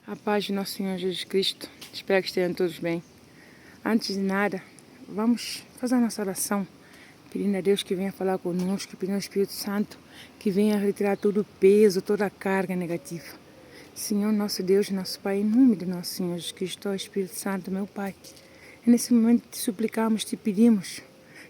A paz do nosso Senhor Jesus Cristo. Espero que estejam todos bem. Antes de nada, vamos fazer a nossa oração, pedindo a Deus que venha falar conosco, pedindo ao Espírito Santo que venha retirar todo o peso, toda a carga negativa. Senhor, nosso Deus, nosso Pai, em nome do nosso Senhor Jesus Cristo, ó Espírito Santo, meu Pai, e nesse momento te suplicamos, te pedimos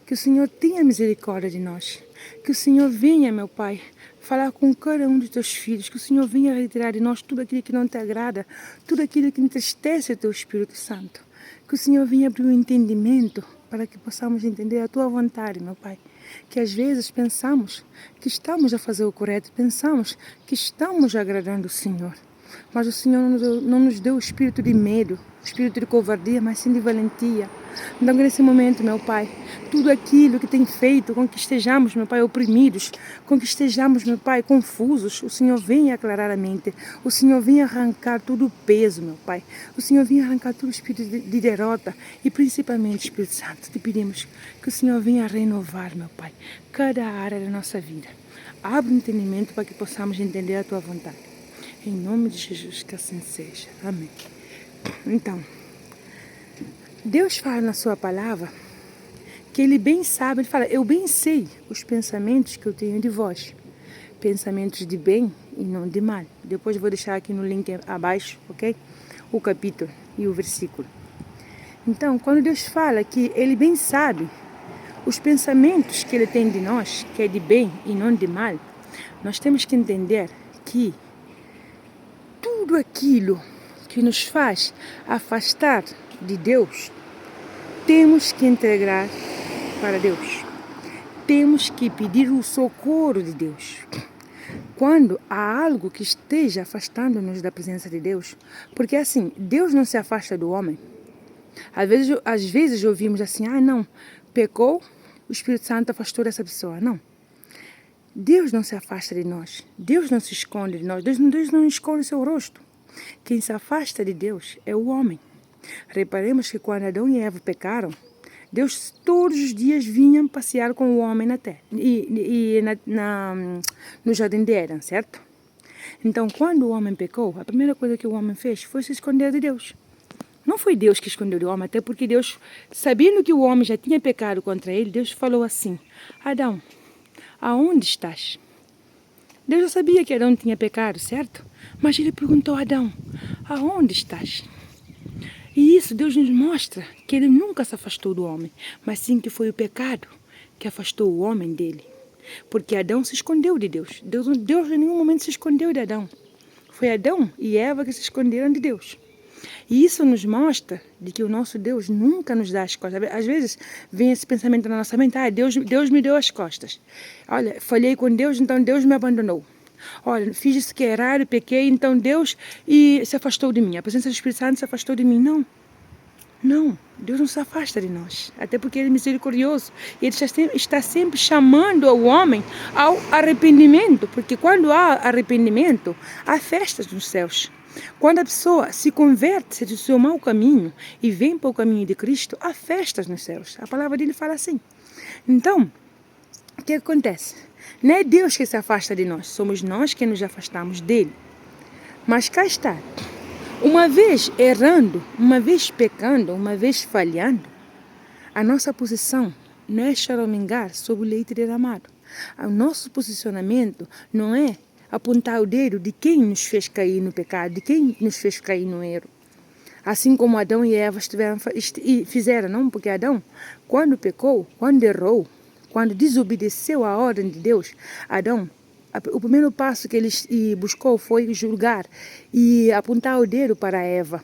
que o Senhor tenha misericórdia de nós, que o Senhor venha, meu Pai, falar com cada um dos teus filhos, que o Senhor venha retirar de nós tudo aquilo que não te agrada, tudo aquilo que entristece o teu Espírito Santo. Que o Senhor venha abrir o entendimento para que possamos entender a tua vontade, meu Pai. Que às vezes pensamos que estamos a fazer o correto, pensamos que estamos agradando o Senhor. Mas o Senhor não nos deu o espírito de medo, o espírito de covardia, mas sim de valentia. Então, nesse momento, meu Pai, tudo aquilo que tem feito com que estejamos, meu Pai, oprimidos, com que estejamos, meu Pai, confusos, o Senhor venha aclarar a mente. O Senhor venha arrancar todo o peso, meu Pai. O Senhor venha arrancar todo o espírito de derrota e principalmente, Espírito Santo, te pedimos que o Senhor venha renovar, meu Pai, cada área da nossa vida. Abre o entendimento para que possamos entender a tua vontade. Em nome de Jesus, que assim seja. Amém. Então, Deus fala na sua palavra que Ele bem sabe, Ele fala, eu bem sei os pensamentos que eu tenho de vós. Pensamentos de bem e não de mal. Depois eu vou deixar aqui no link abaixo, ok? O capítulo e o versículo. Então, quando Deus fala que Ele bem sabe os pensamentos que Ele tem de nós, que é de bem e não de mal, nós temos que entender que tudo aquilo que nos faz afastar de Deus, temos que entregar para Deus. Temos que pedir o socorro de Deus. Quando há algo que esteja afastando-nos da presença de Deus, porque assim, Deus não se afasta do homem. Às vezes ouvimos assim, não, pecou, o Espírito Santo afastou dessa pessoa. Não. Deus não se afasta de nós. Deus não se esconde de nós. Deus não esconde seu rosto. Quem se afasta de Deus é o homem. Reparemos que quando Adão e Eva pecaram, Deus todos os dias vinha passear com o homem na terra no jardim de Éden, certo? Então, quando o homem pecou, a primeira coisa que o homem fez foi se esconder de Deus. Não foi Deus que escondeu do homem, até porque Deus, sabendo que o homem já tinha pecado contra ele, Deus falou assim, Adão, aonde estás? Deus já sabia que Adão tinha pecado, certo? Mas ele perguntou a Adão, aonde estás? E isso Deus nos mostra que Ele nunca se afastou do homem, mas sim que foi o pecado que afastou o homem dele. Porque Adão se escondeu de Deus. Deus em nenhum momento se escondeu de Adão. Foi Adão e Eva que se esconderam de Deus. E isso nos mostra de que o nosso Deus nunca nos dá as costas. Às vezes vem esse pensamento na nossa mente, Deus me deu as costas. Olha, falhei com Deus, então Deus me abandonou. Olha, fiz isso que é errado, pequei, então Deus se afastou de mim. A presença do Espírito Santo se afastou de mim. Não, Deus não se afasta de nós. Até porque Ele é misericordioso. Ele está sempre chamando o homem ao arrependimento. Porque quando há arrependimento, há festas nos céus. Quando a pessoa se converte do seu mau caminho e vem para o caminho de Cristo, há festas nos céus. A palavra dele fala assim. Então, o que acontece? Não é Deus que se afasta de nós, somos nós que nos afastamos dele. Mas cá está. Uma vez errando, uma vez pecando, uma vez falhando, a nossa posição não é choramingar sobre o leite derramado. O nosso posicionamento não é apontar o dedo de quem nos fez cair no pecado, de quem nos fez cair no erro. Assim como Adão e Eva fizeram, não? Porque Adão, quando pecou, quando errou, quando desobedeceu a ordem de Deus, Adão, o primeiro passo que ele buscou foi julgar e apontar o dedo para Eva.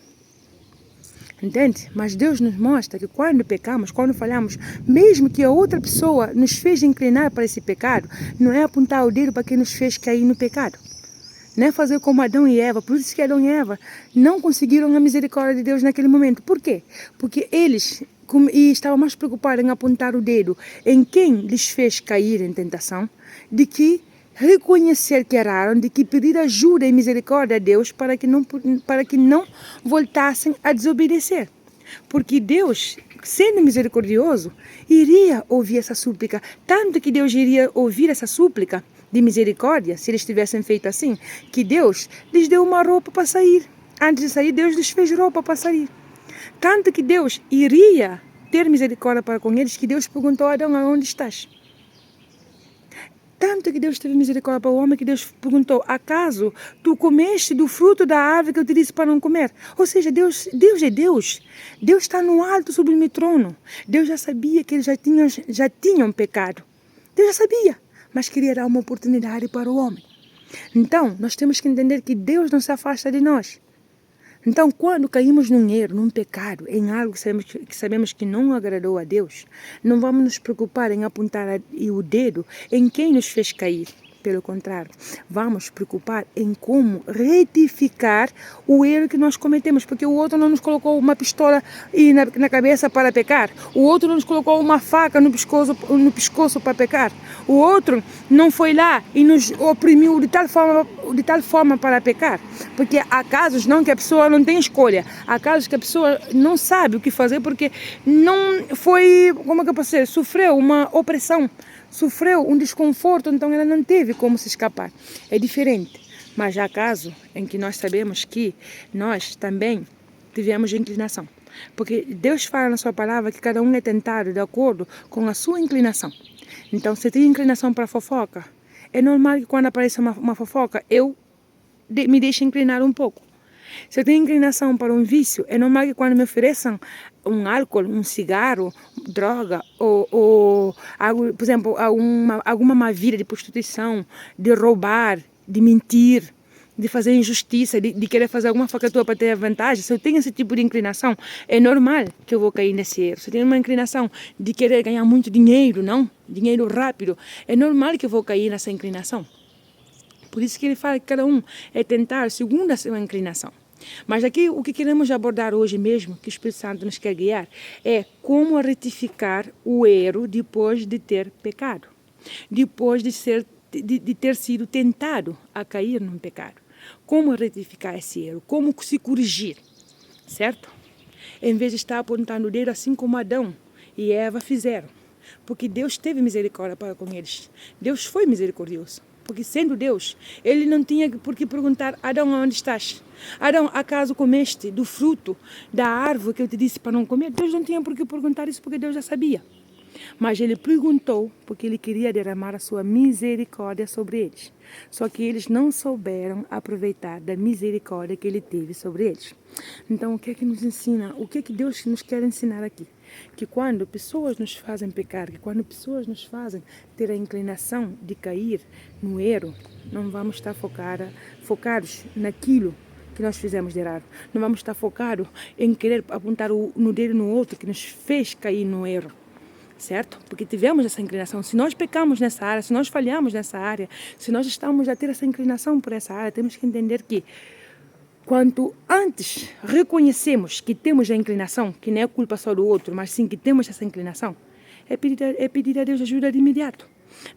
Entende? Mas Deus nos mostra que quando pecamos, quando falhamos, mesmo que a outra pessoa nos fez inclinar para esse pecado, não é apontar o dedo para quem nos fez cair no pecado. Não é fazer como Adão e Eva. Por isso que Adão e Eva não conseguiram a misericórdia de Deus naquele momento. Por quê? Porque eles estavam mais preocupados em apontar o dedo em quem lhes fez cair em tentação, de que reconhecer que erraram, de que pedir ajuda e misericórdia a Deus para que não voltassem a desobedecer. Porque Deus, sendo misericordioso, iria ouvir essa súplica. Tanto que Deus iria ouvir essa súplica de misericórdia, se eles tivessem feito assim, que Deus lhes deu uma roupa para sair. antes de sair, Deus lhes fez roupa para sair. Tanto que Deus iria ter misericórdia para com eles, que Deus perguntou a Adão, aonde estás? Tanto que Deus teve misericórdia para o homem, que Deus perguntou, acaso tu comeste do fruto da árvore que eu te disse para não comer? Ou seja, Deus é Deus. Deus está no alto sobre o trono. Deus já sabia que eles já tinham pecado. Deus já sabia, mas queria dar uma oportunidade para o homem. Então, nós temos que entender que Deus não se afasta de nós. Então, quando caímos num erro, num pecado, em algo que sabemos que não agradou a Deus, não vamos nos preocupar em apontar o dedo em quem nos fez cair. Pelo contrário, vamos nos preocupar em como retificar o erro que nós cometemos, porque o outro não nos colocou uma pistola na cabeça para pecar, o outro não nos colocou uma faca no pescoço para pecar, o outro não foi lá e nos oprimiu de tal forma para pecar, porque há casos não que a pessoa não tem escolha, há casos que a pessoa não sabe o que fazer porque não foi, como é que eu posso dizer, sofreu uma opressão, sofreu um desconforto, então ela não teve como se escapar. É diferente. Mas há casos em que nós sabemos que nós também tivemos inclinação. Porque Deus fala na sua palavra que cada um é tentado de acordo com a sua inclinação. Então, se tem inclinação para fofoca, é normal que quando apareça uma fofoca, eu me deixe inclinar um pouco. Se eu tenho inclinação para um vício, é normal que quando me ofereçam um álcool, um cigarro, droga, ou algo, por exemplo, alguma má vida de prostituição, de roubar, de mentir, de fazer injustiça, de querer fazer alguma falcatrua para ter vantagem, se eu tenho esse tipo de inclinação, é normal que eu vou cair nesse erro. Se eu tenho uma inclinação de querer ganhar muito dinheiro, dinheiro rápido, é normal que eu vou cair nessa inclinação. Por isso que ele fala que cada um é tentar segundo a sua inclinação. Mas aqui o que queremos abordar hoje mesmo, que o Espírito Santo nos quer guiar, é como retificar o erro depois de ter pecado. Depois de ter sido tentado a cair num pecado. Como retificar esse erro? Como se corrigir? Certo? Em vez de estar apontando o dedo assim como Adão e Eva fizeram. Porque Deus teve misericórdia para com eles. Deus foi misericordioso. Porque sendo Deus, ele não tinha por que perguntar, Adão, onde estás? Adão, acaso comeste do fruto da árvore que eu te disse para não comer? Deus não tinha por que perguntar isso, porque Deus já sabia. Mas ele perguntou porque ele queria derramar a sua misericórdia sobre eles. Só que eles não souberam aproveitar da misericórdia que ele teve sobre eles. Então, o que é que nos ensina? O que é que Deus nos quer ensinar aqui? Que quando pessoas nos fazem pecar, que quando pessoas nos fazem ter a inclinação de cair no erro, não vamos estar focados naquilo que nós fizemos de errado. Não vamos estar focados em querer apontar no dedo no outro que nos fez cair no erro. Certo? Porque tivemos essa inclinação. Se nós pecamos nessa área, se nós falhamos nessa área, se nós estamos a ter essa inclinação por essa área, temos que entender que quanto antes reconhecemos que temos a inclinação, que não é culpa só do outro, mas sim que temos essa inclinação, é pedir a Deus ajuda de imediato.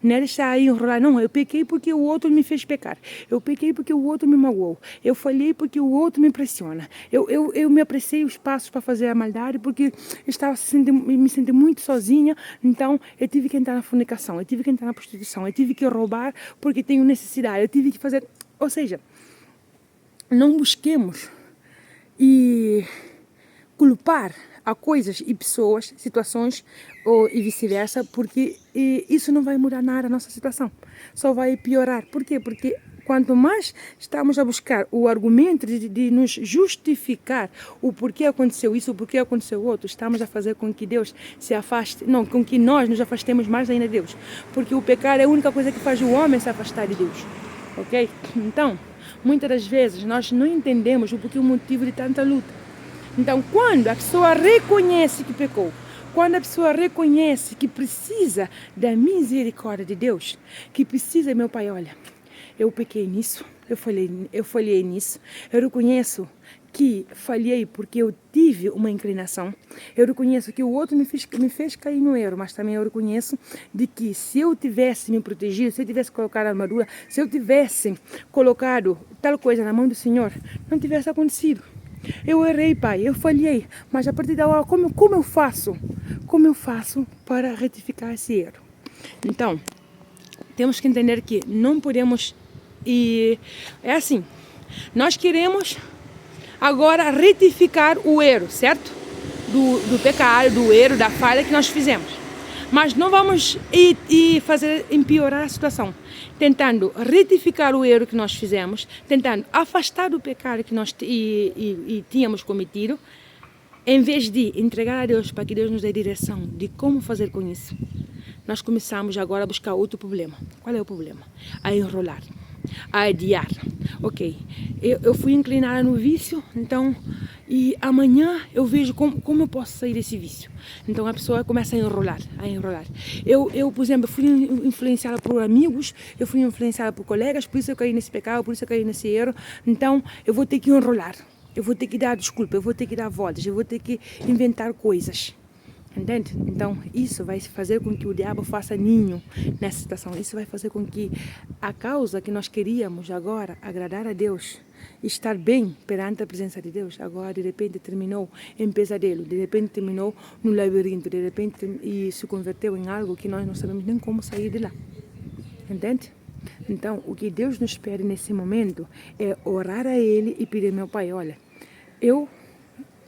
Não é deixar aí enrolar, não, eu pequei porque o outro me fez pecar, eu pequei porque o outro me magoou, eu falhei porque o outro me pressiona, eu me apressei os passos para fazer a maldade porque estava me sentindo muito sozinha, então eu tive que entrar na fornicação, eu tive que entrar na prostituição, eu tive que roubar porque tenho necessidade, eu tive que fazer, ou seja, não busquemos e culpar a coisas e pessoas, situações e vice-versa, porque isso não vai mudar nada a nossa situação, só vai piorar. Por quê? Porque quanto mais estamos a buscar o argumento de nos justificar o porquê aconteceu isso, o porquê aconteceu outro, estamos a fazer com que Deus se afaste, não, com que nós nos afastemos mais ainda de Deus, porque o pecado é a única coisa que faz o homem se afastar de Deus, ok? Então, muitas das vezes nós não entendemos o porquê, o motivo de tanta luta. Então, quando a pessoa reconhece que pecou, quando a pessoa reconhece que precisa da misericórdia de Deus, que precisa, meu Pai, olha, eu pequei nisso, eu falhei nisso, eu reconheço que falhei porque eu tive uma inclinação, eu reconheço que o outro me fez cair no erro, mas também eu reconheço de que se eu tivesse me protegido, se eu tivesse colocado a armadura, se eu tivesse colocado tal coisa na mão do Senhor, não tivesse acontecido. Eu errei, Pai, eu falhei, mas a partir da hora, como eu faço? Como eu faço para retificar esse erro? Então, temos que entender que não podemos, e é assim, nós queremos agora retificar o erro, certo? Do pecado, do erro, da falha que nós fizemos. Mas não vamos fazer empeorar a situação, tentando retificar o erro que nós fizemos, tentando afastar do pecado que nós tínhamos cometido, em vez de entregar a Deus para que Deus nos dê direção de como fazer com isso. Nós começamos agora a buscar outro problema. Qual é o problema? A enrolar, a adiar. Ok, eu fui inclinada no vício, então, e amanhã eu vejo como eu posso sair desse vício. Então a pessoa começa a enrolar, a enrolar. Eu, por exemplo, fui influenciada por amigos, eu fui influenciada por colegas, por isso eu caí nesse pecado, por isso eu caí nesse erro. Então eu vou ter que enrolar, eu vou ter que dar desculpa, eu vou ter que dar voltas, eu vou ter que inventar coisas. Entende? Então, isso vai fazer com que o diabo faça ninho nessa situação. Isso vai fazer com que a causa que nós queríamos agora, agradar a Deus, estar bem perante a presença de Deus, agora de repente terminou em pesadelo, de repente terminou no labirinto, de repente e se converteu em algo que nós não sabemos nem como sair de lá. Entende? Então, o que Deus nos pede nesse momento é orar a Ele e pedir, meu Pai, olha, eu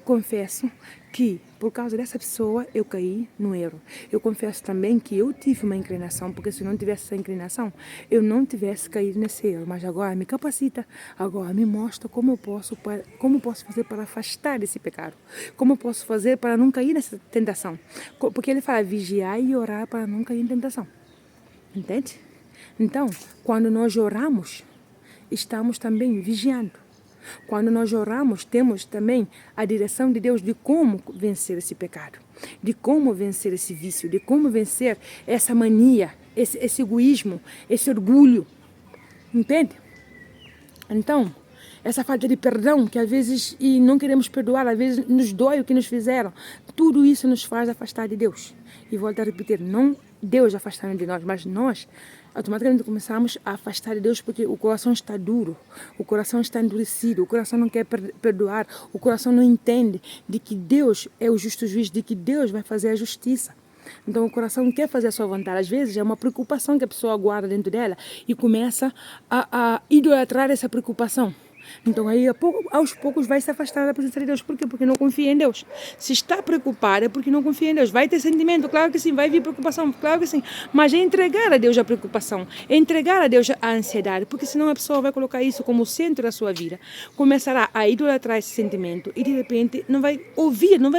confesso que por causa dessa pessoa eu caí no erro. Eu confesso também que eu tive uma inclinação, porque se não tivesse essa inclinação, eu não tivesse caído nesse erro. Mas agora me capacita, agora me mostra como eu posso fazer para afastar desse pecado. Como eu posso fazer para não cair nessa tentação. Porque ele fala vigiar e orar para não cair em tentação. Entende? Então, quando nós oramos, estamos também vigiando. Quando nós oramos, temos também a direção de Deus de como vencer esse pecado, de como vencer esse vício, de como vencer essa mania, esse egoísmo, esse orgulho. Entende? Então, essa falta de perdão, que às vezes e não queremos perdoar, às vezes nos dói o que nos fizeram, tudo isso nos faz afastar de Deus. E volto a repetir, não Deus afastando de nós, mas nós automaticamente começamos a afastar de Deus porque o coração está duro, o coração está endurecido, o coração não quer perdoar, o coração não entende de que Deus é o justo juiz, de que Deus vai fazer a justiça. Então o coração não quer fazer a sua vontade. Às vezes é uma preocupação que a pessoa guarda dentro dela e começa a idolatrar essa preocupação. Então aí aos poucos vai se afastar da presença de Deus. Por quê? Porque não confia em Deus. Se está preocupado é porque não confia em Deus. Vai ter sentimento, claro que sim, vai vir preocupação, claro que sim. Mas é entregar a Deus a preocupação, é entregar a Deus a ansiedade, porque senão a pessoa vai colocar isso como centro da sua vida. Começará a idolatrar esse sentimento e de repente não vai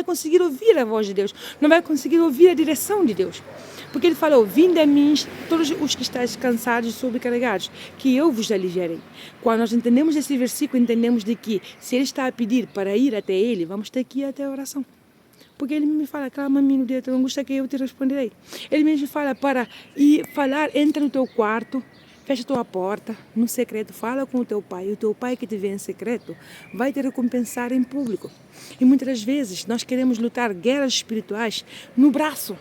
conseguir ouvir a voz de Deus, não vai conseguir ouvir a direção de Deus. Porque ele falou, vinde a mim todos os que estáis cansados e sobrecarregados, que eu vos aliviarei. Quando nós entendemos esse versículo, entendemos de que se ele está a pedir para ir até ele, vamos ter que ir até a oração. Porque ele me fala, clama-me no dia da tua angústia que eu te responderei. Ele me fala para ir falar, entra no teu quarto, fecha a tua porta, no secreto, fala com o teu pai. E o teu pai que te vê em secreto vai te recompensar em público. E muitas das vezes nós queremos lutar guerras espirituais no braço.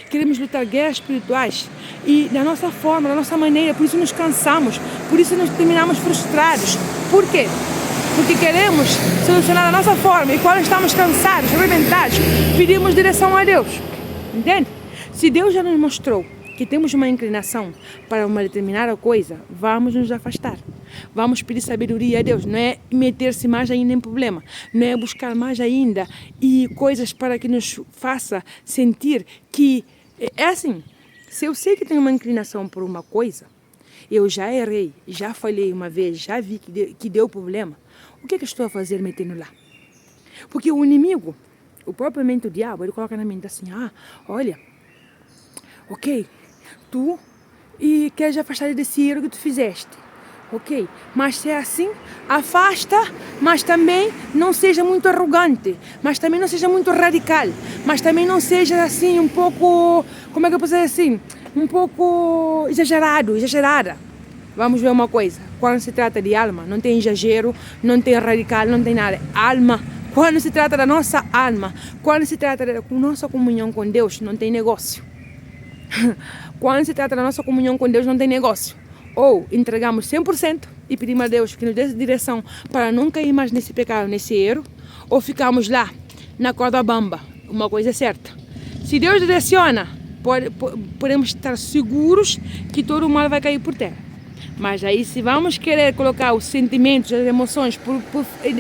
Queremos lutar guerras espirituais e da nossa forma, da nossa maneira, por isso nos cansamos, por isso nos terminamos frustrados. Por quê? Porque queremos solucionar da nossa forma e quando estamos cansados, arrebentados, pedimos direção a Deus. Entende? Se Deus já nos mostrou que temos uma inclinação para uma determinada coisa, vamos nos afastar. Vamos pedir sabedoria a Deus, não é meter-se mais ainda em problema, não é buscar mais ainda e coisas para que nos faça sentir que é assim, se eu sei que tenho uma inclinação por uma coisa, eu já errei, já falhei uma vez, já vi que deu problema, o que eu estou a fazer metendo lá? Porque o inimigo, o próprio mente do diabo, ele coloca na mente assim, olha, ok, tu e queres afastar desse erro que tu fizeste. Ok, mas se é assim, afasta, mas também não seja muito arrogante, mas também não seja muito radical, mas também não seja assim um pouco, como é que eu posso dizer assim, um pouco exagerada. Vamos ver uma coisa, quando se trata de alma, não tem exagero, não tem radical, não tem nada. Alma, quando se trata da nossa alma, quando se trata da nossa comunhão com Deus, não tem negócio. Quando se trata da nossa comunhão com Deus, não tem negócio. Ou entregamos 100% e pedimos a Deus que nos dê direção para não cair mais nesse pecado, nesse erro, ou ficamos lá, na corda bamba. Uma coisa é certa. Se Deus direciona, podemos estar seguros que todo o mal vai cair por terra. Mas aí se vamos querer colocar os sentimentos, as emoções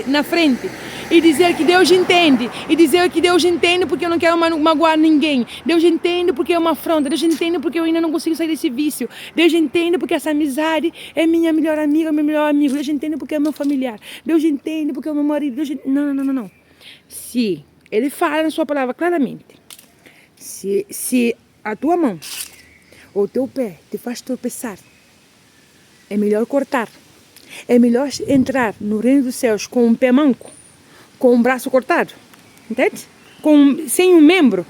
na frente e dizer que Deus entende, e dizer que Deus entende porque eu não quero magoar ninguém, Deus entende porque é uma afronta, Deus entende porque eu ainda não consigo sair desse vício, Deus entende porque essa amizade é minha melhor amiga, meu melhor amigo, Deus entende porque é meu familiar, Deus entende porque é meu marido, Deus entende... Não. Se Ele fala na sua palavra claramente, se a tua mão ou o teu pé te faz tropeçar, é melhor cortar. É melhor entrar no reino dos céus com um pé manco, com um braço cortado, entende? Sem um membro,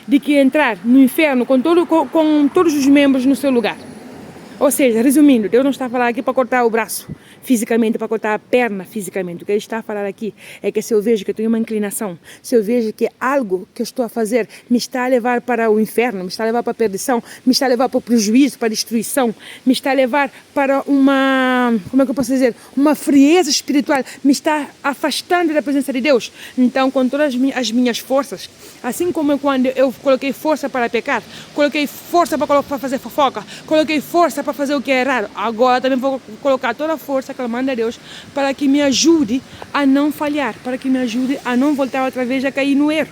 de que entrar no inferno com todos os membros no seu lugar. Ou seja, resumindo, Deus não está a falar aqui para cortar o braço fisicamente, para cortar a perna fisicamente. O que Ele está a falar aqui é que se eu vejo que eu tenho uma inclinação, se eu vejo que algo que eu estou a fazer me está a levar para o inferno, me está a levar para a perdição, me está a levar para o prejuízo, para a destruição, me está a levar para como é que eu posso dizer, uma frieza espiritual, me está afastando da presença de Deus. Então, com todas as minhas forças, assim como quando eu coloquei força para pecar, coloquei força para fazer fofoca, coloquei força para fazer o que é errado, agora também vou colocar toda a força clamando a Deus para que me ajude a não falhar, para que me ajude a não voltar outra vez a cair no erro.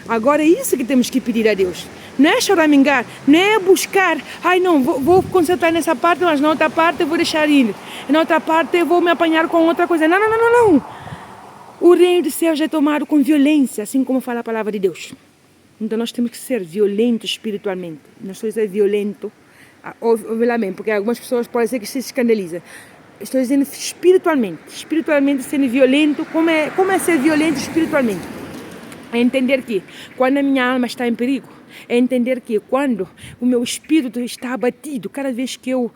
Agora é isso que temos que pedir a Deus. Não é choramingar, não é buscar, não, vou concentrar nessa parte, mas na outra parte eu vou deixar ir. Na outra parte eu vou me apanhar com outra coisa. Não. O reino de Deus é tomado com violência, assim como fala a palavra de Deus. Então nós temos que ser violentos espiritualmente. Não estou dizendo violento, obviamente, porque algumas pessoas podem ser que se escandalizem. Estou dizendo espiritualmente sendo violento. Como é ser violento espiritualmente? É entender que quando a minha alma está em perigo, é entender que quando o meu espírito está abatido, cada vez que eu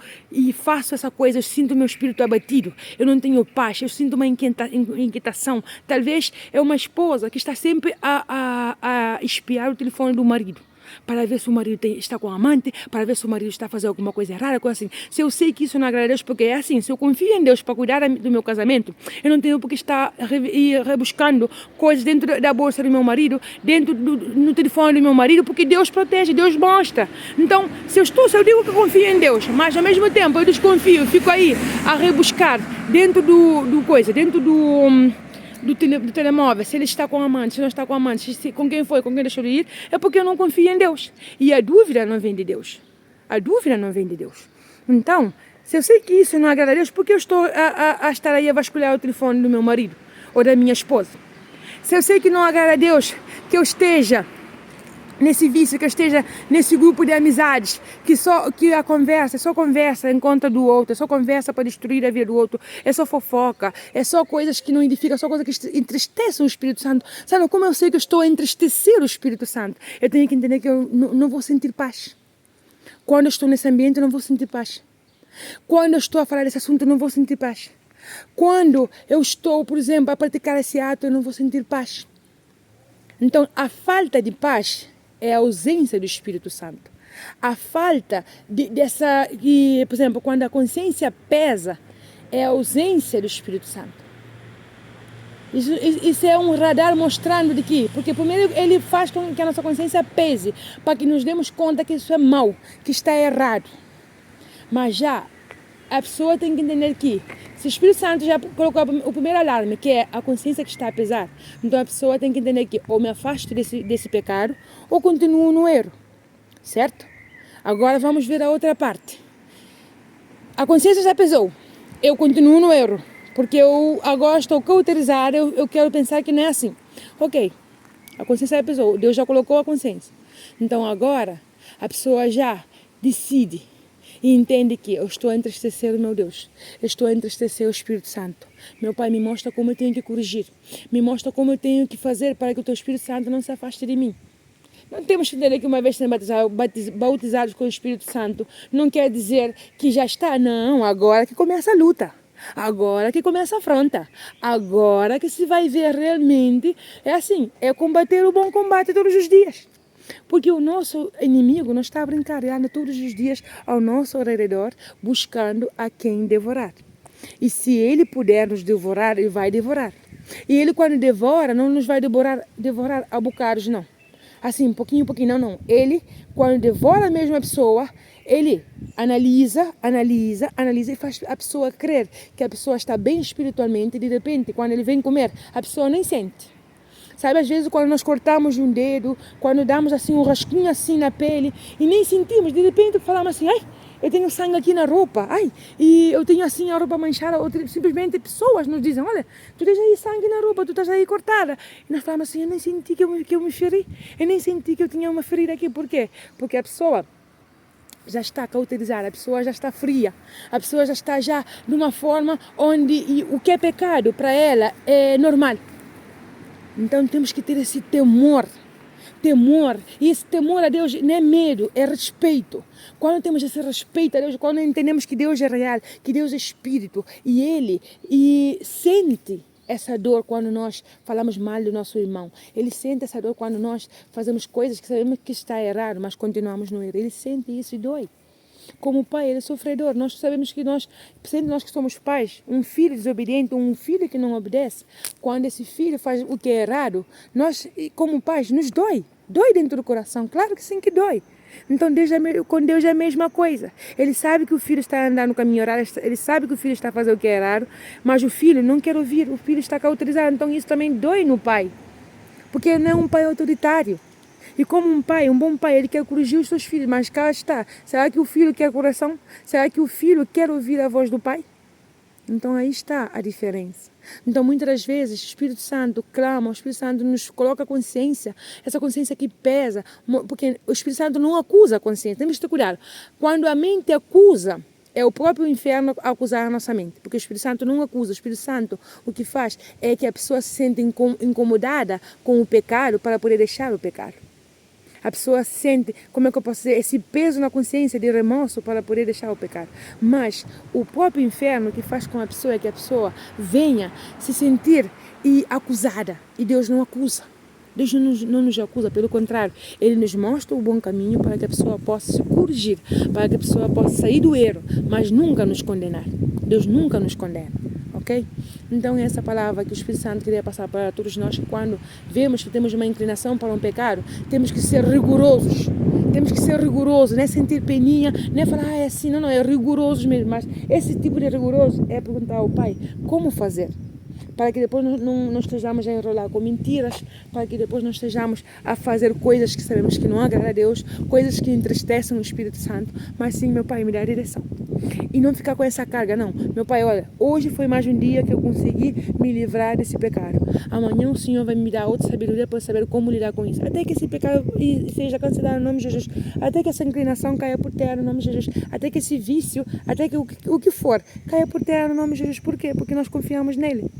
faço essa coisa, eu sinto o meu espírito abatido, eu não tenho paz, eu sinto uma inquietação. Talvez é uma esposa que está sempre a espiar o telefone do marido, para ver se o marido está com amante, para ver se o marido está a fazer alguma coisa errada, coisa assim. Se eu sei que isso não agrada a Deus, porque é assim, se eu confio em Deus para cuidar do meu casamento, eu não tenho porque estar rebuscando coisas dentro da bolsa do meu marido, no telefone do meu marido, porque Deus protege, Deus mostra. Então, se eu digo que eu confio em Deus, mas ao mesmo tempo eu desconfio, fico aí a rebuscar dentro do telemóvel, se ele está com amante, se não está com amante, com quem foi, com quem deixou de ir, é porque eu não confio em Deus. E a dúvida não vem de Deus. Então, se eu sei que isso não agrada a Deus, por que eu estou a estar aí a vasculhar o telefone do meu marido ou da minha esposa? Se eu sei que não agrada a Deus, que eu esteja nesse vício, que eu esteja nesse grupo de amizades, que a conversa é só conversa em conta do outro, é só conversa para destruir a vida do outro, é só fofoca, é só coisas que não edificam, é só coisas que entristecem o Espírito Santo. Sabe como eu sei que eu estou a entristecer o Espírito Santo? Eu tenho que entender que eu não vou sentir paz. Quando eu estou nesse ambiente, eu não vou sentir paz. Quando eu estou a falar desse assunto, eu não vou sentir paz. Quando eu estou, por exemplo, a praticar esse ato, eu não vou sentir paz. Então, a falta de paz é a ausência do Espírito Santo. A falta por exemplo, quando a consciência pesa, é a ausência do Espírito Santo. Isso é um radar mostrando de que, porque primeiro ele faz com que a nossa consciência pese, para que nos demos conta que isso é mau, que está errado. Mas já a pessoa tem que entender que, se o Espírito Santo já colocou o primeiro alarme, que é a consciência que está a pesar, então a pessoa tem que entender que ou me afasto desse pecado, ou continuo no erro, certo? Agora vamos ver a outra parte. A consciência já pesou, eu continuo no erro, porque eu agora estou cauterizada, eu quero pensar que não é assim. Ok, a consciência já pesou, Deus já colocou a consciência. Então agora a pessoa já decide e entende que eu estou a entristecer o meu Deus, eu estou a entristecer o Espírito Santo. Meu Pai me mostra como eu tenho que corrigir, me mostra como eu tenho que fazer para que o Teu Espírito Santo não se afaste de mim. Não temos que entender que uma vez sendo bautizados com o Espírito Santo, não quer dizer que já está, não, agora que começa a luta. Agora que começa a afronta, agora que se vai ver realmente, é assim, é combater o bom combate todos os dias. Porque o nosso inimigo não está a brincar, ele anda todos os dias ao nosso redor buscando a quem devorar. E se ele puder nos devorar, ele vai devorar. E ele quando devora, não nos vai devorar a bocados, não. Assim, pouquinho, não. Ele, quando devora a mesma pessoa, ele analisa e faz a pessoa crer que a pessoa está bem espiritualmente e de repente, quando ele vem comer, a pessoa nem sente. Sabe, às vezes quando nós cortamos um dedo, quando damos assim um rascunho assim na pele e nem sentimos, de repente falamos assim, ai, eu tenho sangue aqui na roupa, ai, e eu tenho assim a roupa manchada, ou simplesmente pessoas nos dizem, olha, tu tens aí sangue na roupa, tu estás aí cortada. E nós falamos assim, eu nem senti que eu me feri, eu nem senti que eu tinha uma ferida aqui, por quê? Porque a pessoa já está cauterizada, a pessoa já está fria, a pessoa já está já de uma forma onde o que é pecado para ela é normal. Então temos que ter esse temor, e esse temor a Deus não é medo, é respeito. Quando temos esse respeito a Deus, quando entendemos que Deus é real, que Deus é Espírito, e Ele sente essa dor quando nós falamos mal do nosso irmão. Ele sente essa dor quando nós fazemos coisas que sabemos que está errado, mas continuamos no erro. Ele sente isso e dói. Como pai, ele é sofredor. Nós sabemos que sendo nós que somos pais, um filho desobediente, um filho que não obedece, quando esse filho faz o que é errado, nós, como pais, nos dói. Dói dentro do coração. Claro que sim que dói. Então, com Deus é a mesma coisa. Ele sabe que o filho está andando no caminho errado, ele sabe que o filho está fazendo o que é errado, mas o filho não quer ouvir, o filho está cauterizado. Então, isso também dói no pai, porque ele não é um pai autoritário. E como um pai, um bom pai, ele quer corrigir os seus filhos, mas cá está. Será que o filho quer coração? Será que o filho quer ouvir a voz do pai? Então aí está a diferença. Então muitas das vezes o Espírito Santo clama, o Espírito Santo nos coloca consciência, essa consciência que pesa, porque o Espírito Santo não acusa a consciência, temos que ter cuidado. Quando a mente acusa, é o próprio inferno a acusar a nossa mente, porque o Espírito Santo não acusa, o Espírito Santo o que faz é que a pessoa se sente incomodada com o pecado para poder deixar o pecado. A pessoa sente, como é que eu posso dizer, esse peso na consciência de remorso para poder deixar o pecado. Mas o próprio inferno que faz com a pessoa é que a pessoa venha se sentir acusada. E Deus não acusa. Deus não nos acusa, pelo contrário, Ele nos mostra o bom caminho para que a pessoa possa se corrigir, para que a pessoa possa sair do erro, mas nunca nos condenar. Deus nunca nos condena. Ok? Então é essa palavra que o Espírito Santo queria passar para todos nós, que quando vemos que temos uma inclinação para um pecado, temos que ser rigorosos. Temos que ser rigorosos, não é sentir peninha, não é falar, é assim, não, é rigorosos mesmo. Mas esse tipo de rigoroso é perguntar ao Pai como fazer, para que depois não estejamos a enrolar com mentiras, para que depois não estejamos a fazer coisas que sabemos que não agradam a Deus, coisas que entristecem o Espírito Santo, mas sim, meu Pai, me dá a direção. E não ficar com essa carga, não. Meu Pai, olha, hoje foi mais um dia que eu consegui me livrar desse pecado. Amanhã o Senhor vai me dar outra sabedoria para saber como lidar com isso. Até que esse pecado seja cancelado no nome de Jesus. Até que essa inclinação caia por terra no nome de Jesus. Até que esse vício, até que o que for, caia por terra no nome de Jesus. Por quê? Porque nós confiamos nele.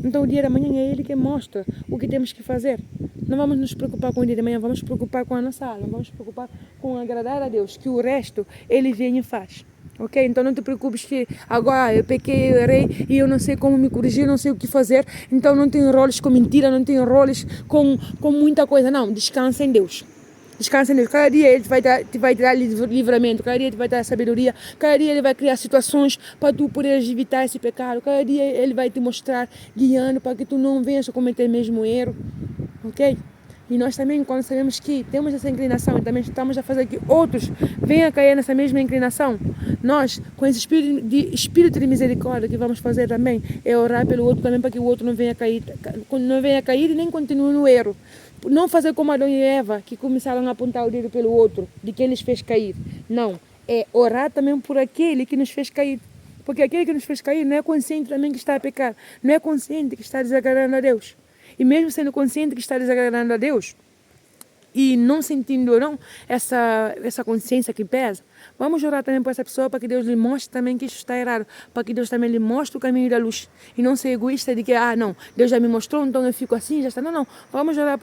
Então o dia da manhã é Ele que mostra o que temos que fazer. Não vamos nos preocupar com o dia de manhã, vamos nos preocupar com a nossa alma, vamos nos preocupar com agradar a Deus, que o resto Ele vem e faz. Ok? Então não te preocupes que agora eu pequei, eu errei e eu não sei como me corrigir, não sei o que fazer. Então não te enroles com mentira, não te enroles com muita coisa. Não, descansa em Deus. Descansa em Deus. Cada dia Ele vai te dar livramento, cada dia Ele vai te dar sabedoria, cada dia Ele vai criar situações para tu poderes evitar esse pecado, cada dia Ele vai te mostrar, guiando para que tu não venhas a cometer o mesmo erro. Ok? E nós também, quando sabemos que temos essa inclinação e também estamos a fazer que outros venham a cair nessa mesma inclinação, nós, com esse espírito de misericórdia que vamos fazer também, é orar pelo outro também para que o outro não venha a cair e nem continue no erro. Não fazer como Adão e Eva, que começaram a apontar o dedo pelo outro, de quem lhes fez cair. Não, é orar também por aquele que nos fez cair. Porque aquele que nos fez cair não é consciente também que está a pecar, não é consciente que está desagradando a Deus. E mesmo sendo consciente que está desagradando a Deus, e não sentindo não essa consciência que pesa, vamos orar também por essa pessoa para que Deus lhe mostre também que isso está errado, para que Deus também lhe mostre o caminho da luz e não ser egoísta de que, não, Deus já me mostrou, então eu fico assim, já está. Não, vamos orar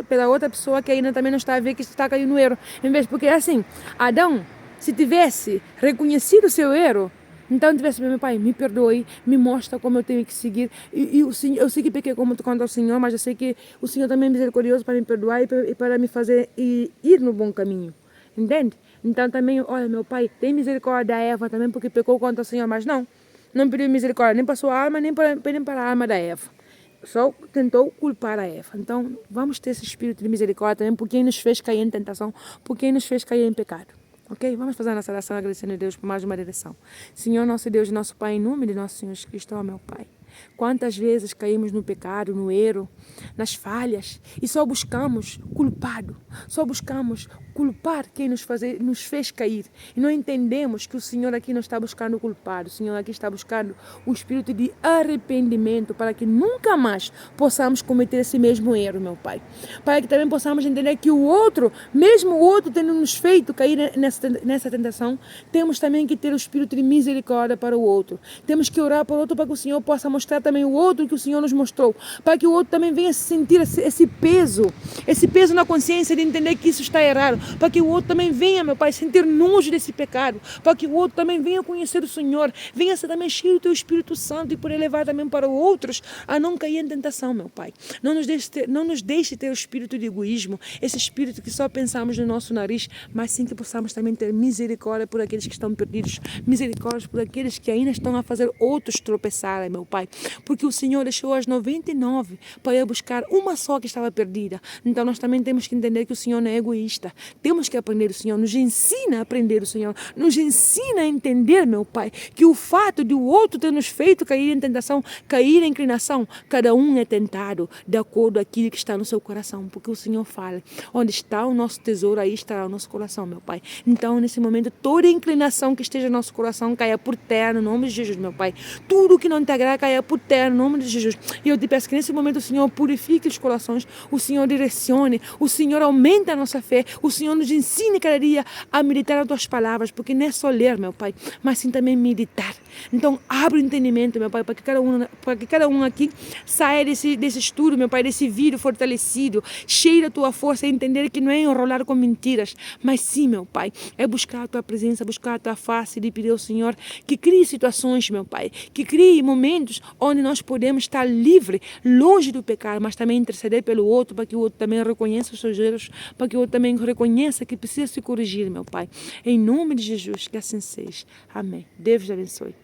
pela outra pessoa que ainda também não está a ver que está caindo no erro, em vez, porque assim, Adão, se tivesse reconhecido o seu erro, então tivesse, meu Pai, me perdoe, me mostra como eu tenho que seguir. E o Senhor, eu sei que pequei como contra o Senhor, mas eu sei que o Senhor também é misericordioso para me perdoar e para me fazer ir no bom caminho. Entende? Então também, olha, meu Pai, tem misericórdia da Eva também, porque pecou contra o Senhor, mas não pediu misericórdia nem para a sua alma, nem para a alma da Eva. Só tentou culpar a Eva. Então, vamos ter esse espírito de misericórdia também por quem nos fez cair em tentação, por quem nos fez cair em pecado. Ok? Vamos fazer a nossa oração agradecendo a Deus por mais uma direção. Senhor, nosso Deus e nosso Pai, em nome de nosso Senhor Jesus Cristo, ó meu Pai. Quantas vezes caímos no pecado, no erro, nas falhas e só buscamos culpado, só buscamos culpar quem nos fez cair e não entendemos que o Senhor aqui não está buscando o culpado, o Senhor aqui está buscando um espírito de arrependimento para que nunca mais possamos cometer esse mesmo erro, meu Pai. Para que também possamos entender que o outro, mesmo o outro tendo nos feito cair nessa tentação, temos também que ter o espírito de misericórdia para o outro. Temos que orar para o outro para que o Senhor possa mostrar também o outro que o Senhor nos mostrou, para que o outro também venha sentir esse peso na consciência de entender que isso está errado, para que o outro também venha, meu Pai, sentir nojo desse pecado, para que o outro também venha conhecer o Senhor, venha ser também cheio do Teu Espírito Santo e poder levar também para outros a não cair em tentação, meu Pai. Não nos deixe ter o espírito de egoísmo, esse espírito que só pensamos no nosso nariz, mas sim que possamos também ter misericórdia por aqueles que estão perdidos, misericórdia por aqueles que ainda estão a fazer outros tropeçarem, meu Pai, porque o Senhor deixou as 99 para ir buscar uma só que estava perdida. Então nós também temos que entender que o Senhor não é egoísta. Temos que aprender o Senhor, nos ensina a aprender o Senhor, nos ensina a entender, meu Pai, que o fato de o outro ter nos feito cair em tentação, cair em inclinação, cada um é tentado de acordo com aquilo que está no seu coração, porque o Senhor fala, onde está o nosso tesouro, aí estará o nosso coração, meu Pai. Então, nesse momento, toda inclinação que esteja no nosso coração caia por terra, no nome de Jesus, meu Pai. Tudo que não te agrada caia por terra, no nome de Jesus. E eu te peço que nesse momento o Senhor purifique os corações, o Senhor direcione, o Senhor aumente a nossa fé, o Senhor nos ensine cada dia a meditar as tuas palavras, porque não é só ler, meu Pai, mas sim também meditar. Então, abre o entendimento, meu Pai, para que cada um aqui saia desse estudo, meu Pai, desse vídeo fortalecido, cheio da tua força, e entender que não é enrolar com mentiras, mas sim, meu Pai, é buscar a tua presença, buscar a tua face e pedir ao Senhor que crie situações, meu Pai, que crie momentos onde nós podemos estar livre, longe do pecado, mas também interceder pelo outro, para que o outro também reconheça os seus erros, para que o outro também reconheça que precisa se corrigir, meu Pai. Em nome de Jesus, que assim seja. Amém. Deus te abençoe.